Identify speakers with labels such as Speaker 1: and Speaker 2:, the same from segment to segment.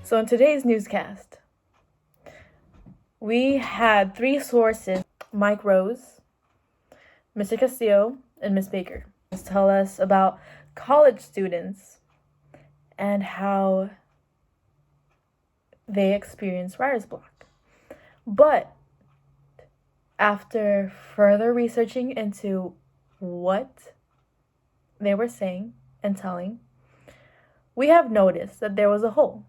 Speaker 1: So in today's newscast, we had three sources, Mike Rose, Mr. Castillo, and Miss Baker, tell us about college students and how they experience writer's block. But after further researching into what they were saying and telling, we have noticed that there was a hole.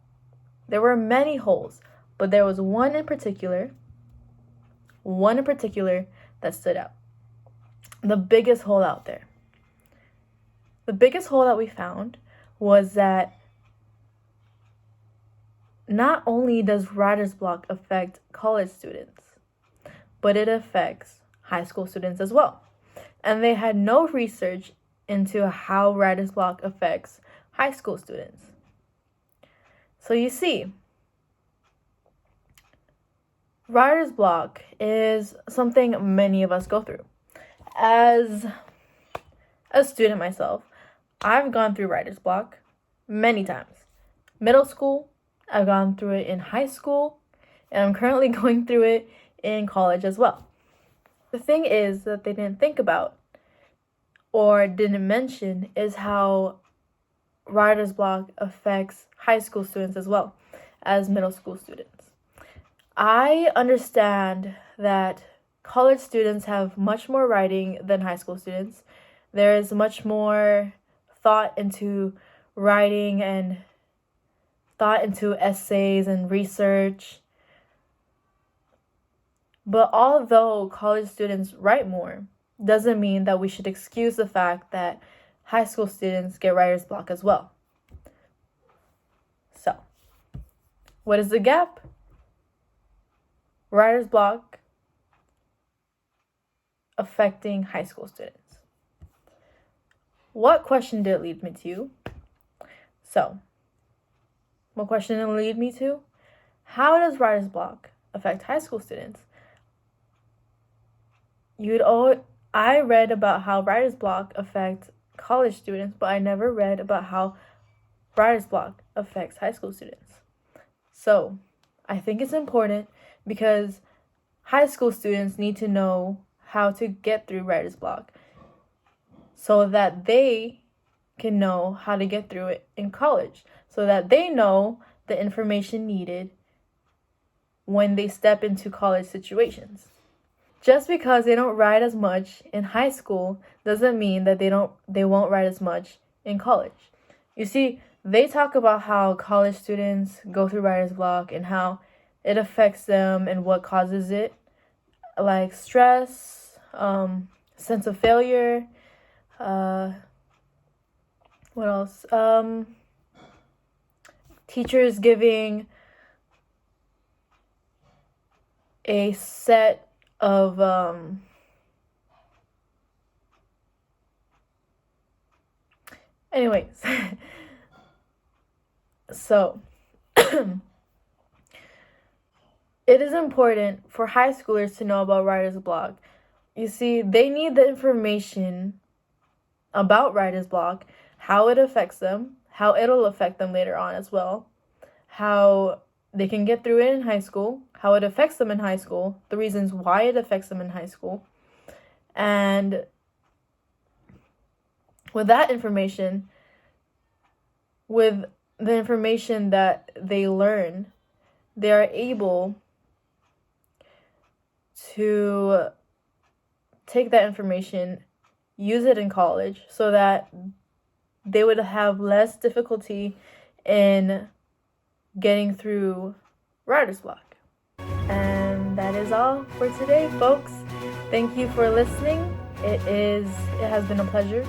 Speaker 1: There were many holes, but there was one in particular that stood out. The biggest hole out there. The biggest hole that we found was that not only does writer's block affect college students, but it affects high school students as well. And they had no research into how writer's block affects high school students. So you see, writer's block is something many of us go through. As a student myself, I've gone through writer's block many times. Middle school, I've gone through it in high school, and I'm currently going through it in college as well. The thing is that they didn't think about or didn't mention is how writer's block affects high school students as well as middle school students. I understand that college students have much more writing than high school students. There is much more thought into writing and thought into essays and research. But although college students write more, doesn't mean that we should excuse the fact that high school students get writer's block as well. So, what is the gap? Writer's block affecting high school students. What question did it lead me to? So, what question did it lead me to? How does writer's block affect high school students? I read about how writer's block affects college students, but I never read about how writer's block affects high school students. So, I think it's important because high school students need to know how to get through writer's block so that they can know how to get through it in college, so that they know the information needed when they step into college situations. Just because they don't write as much in high school doesn't mean that they won't write as much in college. You see, they talk about how college students go through writer's block and how it affects them and what causes it, like stress, sense of failure, what else? Teachers giving a set of anyways. So it is important for high schoolers to know about writer's block. You see, they need the information about writer's block, how it affects them, how it'll affect them later on as well, how they can get through it in high school, how it affects them in high school, the reasons why it affects them in high school. And with that information, with the information that they learn, they are able to take that information, use it in college so that they would have less difficulty in getting through writer's block. And that is all for today, folks. Thank you for listening. It has been a pleasure.